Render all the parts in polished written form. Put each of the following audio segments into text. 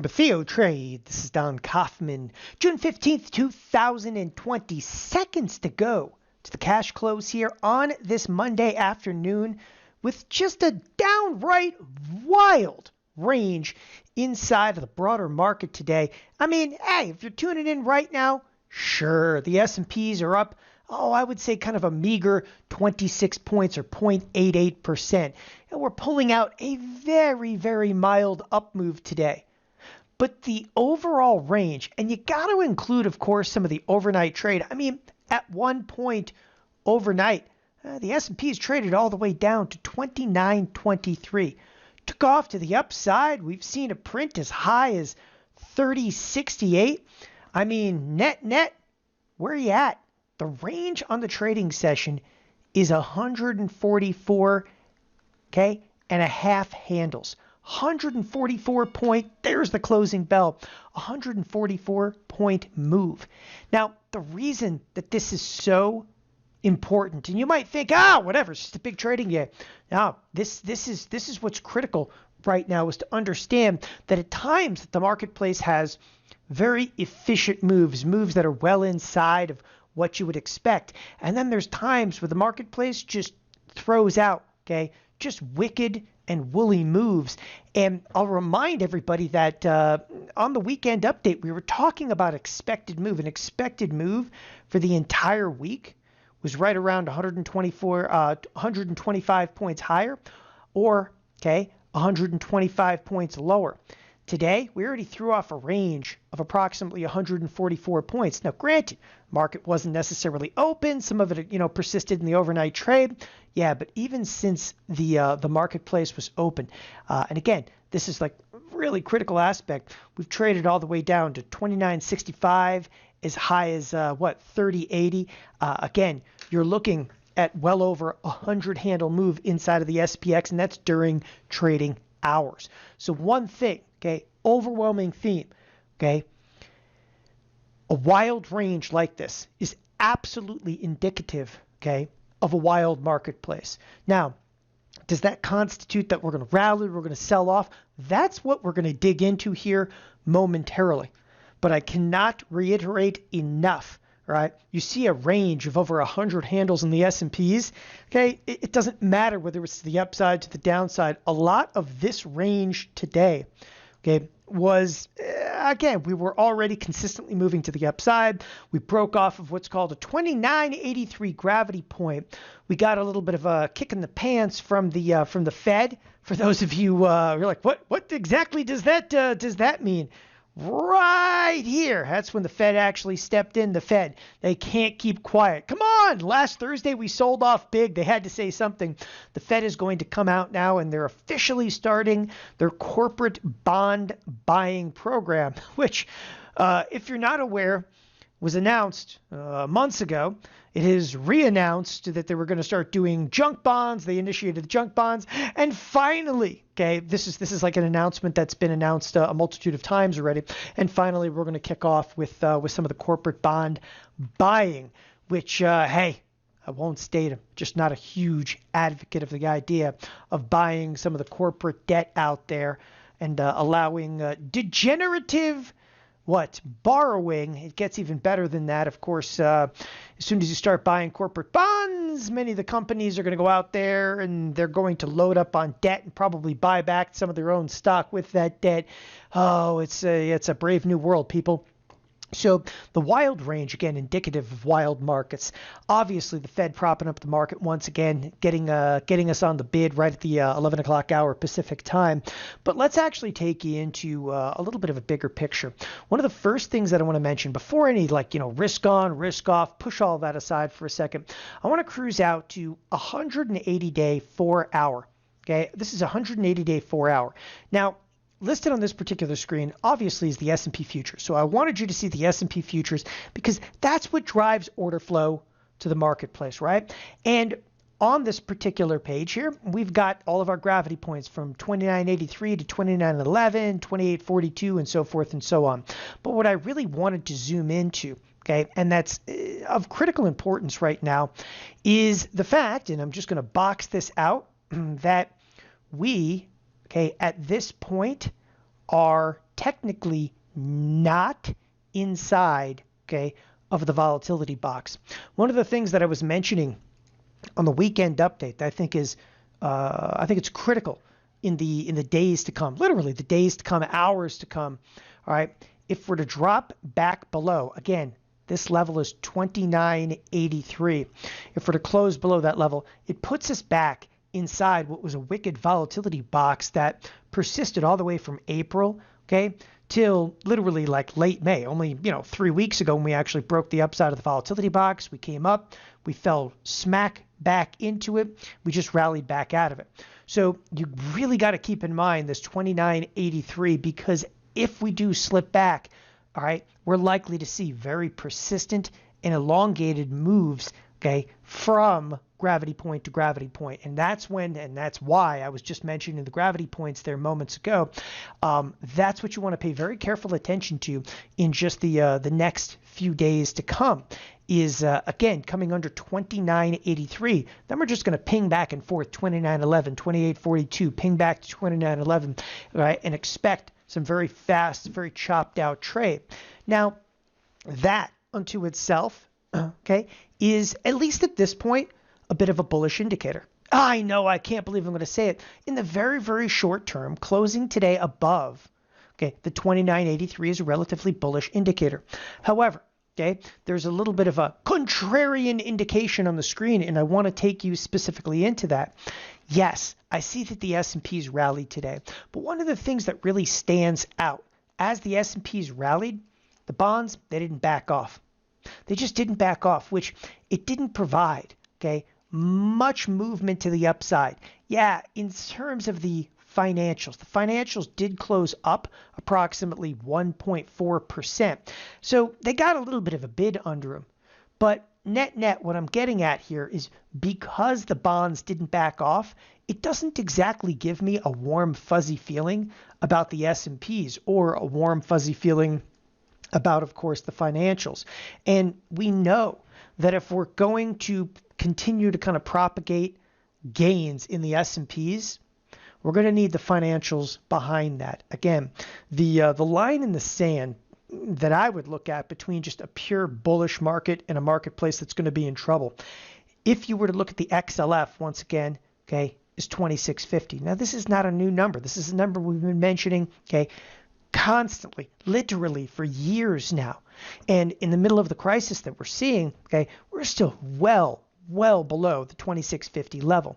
Welcome to Theo Trade. This is Don Kaufman. June 15th, 2020. Seconds to go to the cash close here on this Monday afternoon with just a downright wild range inside of the broader market today. I mean, hey, if you're tuning in right now, sure, the S&Ps are up, I would say kind of a meager 26 points or 0.88%. And we're pulling out a very, very mild up move today. But the overall range, and you got to include, of course, some of the overnight trade. I mean, at one point overnight, the S&P's traded all the way down to 29.23. Took off to the upside. We've seen a print as high as 30.68. I mean, net, where are you at? The range on the trading session is 144, and a half handles. 144 point, there's the closing bell, 144 point move. Now, the reason that this is so important, and you might think, whatever, it's just a big trading day. Now, this is what's critical right now, is to understand that at times the marketplace has very efficient moves that are well inside of what you would expect. And then there's times where the marketplace just throws out, just wicked and woolly moves. And I'll remind everybody that on the weekend update, we were talking about expected move. An expected move for the entire week was right around 125 points higher, or 125 points lower. Today, we already threw off a range of approximately 144 points. Now, granted, market wasn't necessarily open. Some of it, persisted in the overnight trade. Yeah, but even since the marketplace was open, and again, this is like a really critical aspect. We've traded all the way down to 29.65, as high as 30.80. Again, you're looking at well over 100 handle move inside of the SPX, and that's during trading hours. So one thing, overwhelming theme, a wild range like this is absolutely indicative, of a wild marketplace. Now, does that constitute that we're going to rally, we're going to sell off? That's what we're going to dig into here momentarily. But I cannot reiterate enough, right? You see a range of over 100 handles in the S&Ps, It doesn't matter whether it's to the upside, to the downside. A lot of this range today, was, again, we were already consistently moving to the upside. We broke off of what's called a 29.83 gravity point. We got a little bit of a kick in the pants from the Fed. For those of you who are like, what exactly does that mean? Right here. That's when the Fed actually stepped in. The Fed, they can't keep quiet. Come on. Last Thursday, we sold off big. They had to say something. The Fed is going to come out now, and they're officially starting their corporate bond buying program, which, if you're not aware, was announced months ago. It is re-announced that they were going to start doing junk bonds. They initiated the junk bonds. And finally, this is like an announcement that's been announced a multitude of times already. And finally, we're going to kick off with some of the corporate bond buying, which, I won't state I'm just not a huge advocate of the idea of buying some of the corporate debt out there and allowing degenerative borrowing. It gets even better than that. Of course, as soon as you start buying corporate bonds, many of the companies are going to go out there and they're going to load up on debt and probably buy back some of their own stock with that debt. Oh, it's a brave new world, people. So the wild range, again, indicative of wild markets. Obviously, the Fed propping up the market once again, getting us on the bid right at the 11 o'clock hour Pacific time. But let's actually take you into a little bit of a bigger picture. One of the first things that I want to mention before any risk on, risk off, push all that aside for a second, I want to cruise out to 180-day 4-hour. This is 180-day 4-hour. Now, listed on this particular screen, obviously, is the S&P futures. So I wanted you to see the S&P futures because that's what drives order flow to the marketplace, right? And on this particular page here, we've got all of our gravity points from 29.83 to 29.11, 28.42, and so forth and so on. But what I really wanted to zoom into, and that's of critical importance right now, is the fact, and I'm just going to box this out, that we, at this point are technically not inside, okay, of the volatility box. One of the things that I was mentioning on the weekend update that I think it's critical in the days to come, literally the days to come, hours to come. All right. If we're to drop back below, again, this level is 29.83. If we're to close below that level, it puts us back inside what was a wicked volatility box that persisted all the way from April, okay, till literally like late May. Only, 3 weeks ago when we actually broke the upside of the volatility box, we came up, we fell smack back into it. We just rallied back out of it. So you really got to keep in mind this 29.83, because if we do slip back, all right, we're likely to see very persistent and elongated moves, okay, from gravity point to gravity point. And that's why I was just mentioning the gravity points there moments ago. That's what you want to pay very careful attention to in just the next few days to come. Is again coming under 29.83. Then we're just going to ping back and forth 29.11, 28.42, ping back to 29.11, right, and expect some very fast, very chopped out trade. Now, that unto itself, okay, is at least at this point a bit of a bullish indicator. I know, I can't believe I'm going to say it. In the very, very short term, closing today above, okay, the 29.83 is a relatively bullish indicator. However, okay, there's a little bit of a contrarian indication on the screen, and I want to take you specifically into that. Yes, I see that the S&P's rallied today, but one of the things that really stands out as the S&P's rallied, the bonds, they didn't back off. They just didn't back off, which it didn't provide, okay, much movement to the upside. Yeah, in terms of the financials did close up approximately 1.4%. So they got a little bit of a bid under them. But net, what I'm getting at here is because the bonds didn't back off, it doesn't exactly give me a warm, fuzzy feeling about the S&Ps or a warm, fuzzy feeling about, of course, the financials. And we know that if we're going to continue to kind of propagate gains in the S&Ps, we're going to need the financials behind that. Again, the line in the sand that I would look at between just a pure bullish market and a marketplace that's going to be in trouble, if you were to look at the XLF once again, okay, is 2650. Now, this is not a new number. This is a number we've been mentioning, okay, constantly, literally for years now. And in the middle of the crisis that we're seeing, okay, we're still well below the 2650 level.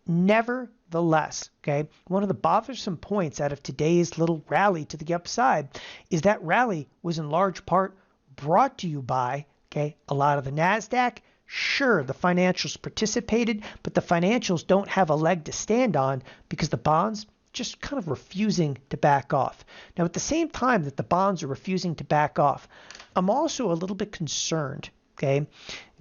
Nevertheless, okay, one of the bothersome points out of today's little rally to the upside is that rally was in large part brought to you by, okay, a lot of the NASDAQ. Sure, the financials participated, but the financials don't have a leg to stand on because the bonds just kind of refusing to back off. Now, at the same time that the bonds are refusing to back off, I'm also a little bit concerned, okay,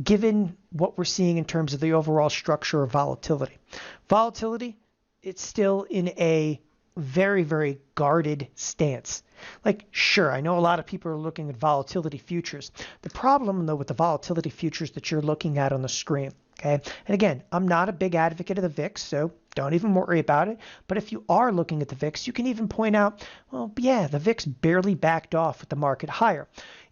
given what we're seeing in terms of the overall structure of volatility. Volatility, it's still in a very, very guarded stance. Like, sure, I know a lot of people are looking at volatility futures. The problem, though, with the volatility futures that you're looking at on the screen, okay, and again, I'm not a big advocate of the VIX, so don't even worry about it. But if you are looking at the VIX, you can even point out, well, yeah, the VIX barely backed off with the market higher.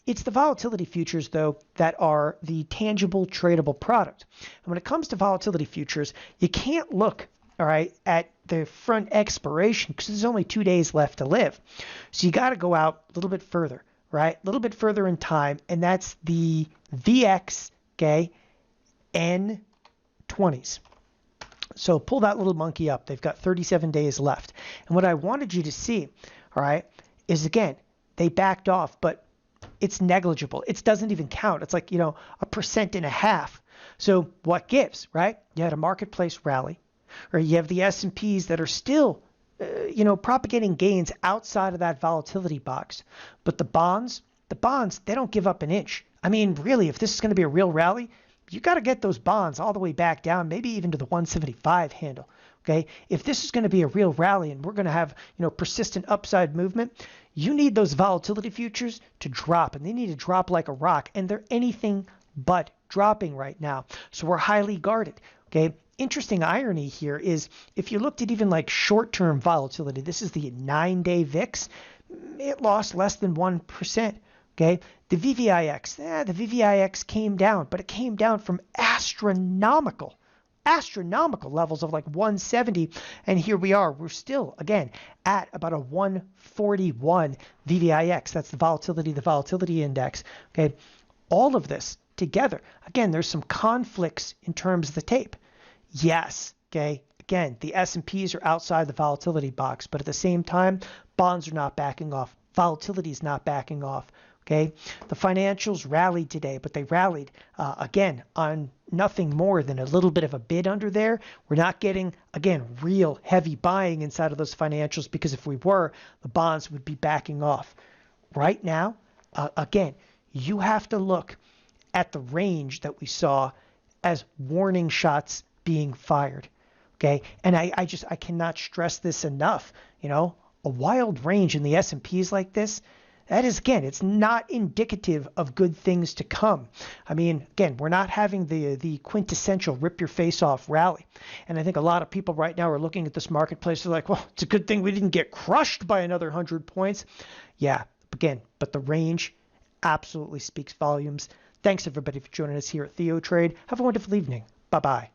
It's the volatility futures, though, that are the tangible tradable product. And when it comes to volatility futures, you can't look, all right, at the front expiration because there's only 2 days left to live. So you got to go out a little bit further, right? A little bit further in time, and that's the VX, okay, N20s. So pull that little monkey up. They've got 37 days left. And what I wanted you to see, all right, is again, they backed off, but it's negligible. It doesn't even count. It's like, 1.5%. So what gives, right? You had a marketplace rally, or you have the S&Ps that are still, propagating gains outside of that volatility box. But the bonds, they don't give up an inch. I mean, really, if this is going to be a real rally, you got to get those bonds all the way back down, maybe even to the 175 handle. Okay, if this is going to be a real rally and we're going to have, persistent upside movement, you need those volatility futures to drop, and they need to drop like a rock, and they're anything but dropping right now. So we're highly guarded. Okay, interesting irony here is if you looked at even like short-term volatility, this is the 9-day VIX. it lost less than 1%. Okay, the VVIX came down, but it came down from astronomical levels of like 170, and here we are. We're still again at about a 141 VVIX. That's the volatility index. Okay, all of this together. Again, there's some conflicts in terms of the tape. Yes, okay. Again, the S&Ps are outside the volatility box, but at the same time, bonds are not backing off. Volatility is not backing off. Okay, the financials rallied today, but they rallied again on nothing more than a little bit of a bid under there. We're not getting, again, real heavy buying inside of those financials, because if we were, the bonds would be backing off. Right now, again, you have to look at the range that we saw as warning shots being fired. Okay, and I cannot stress this enough. You know, a wild range in the S&Ps like this, that is, again, it's not indicative of good things to come. I mean, again, we're not having the quintessential rip your face off rally. And I think a lot of people right now are looking at this marketplace. They're like, well, it's a good thing we didn't get crushed by another 100 points. Yeah, again, but the range absolutely speaks volumes. Thanks, everybody, for joining us here at Theo Trade. Have a wonderful evening. Bye-bye.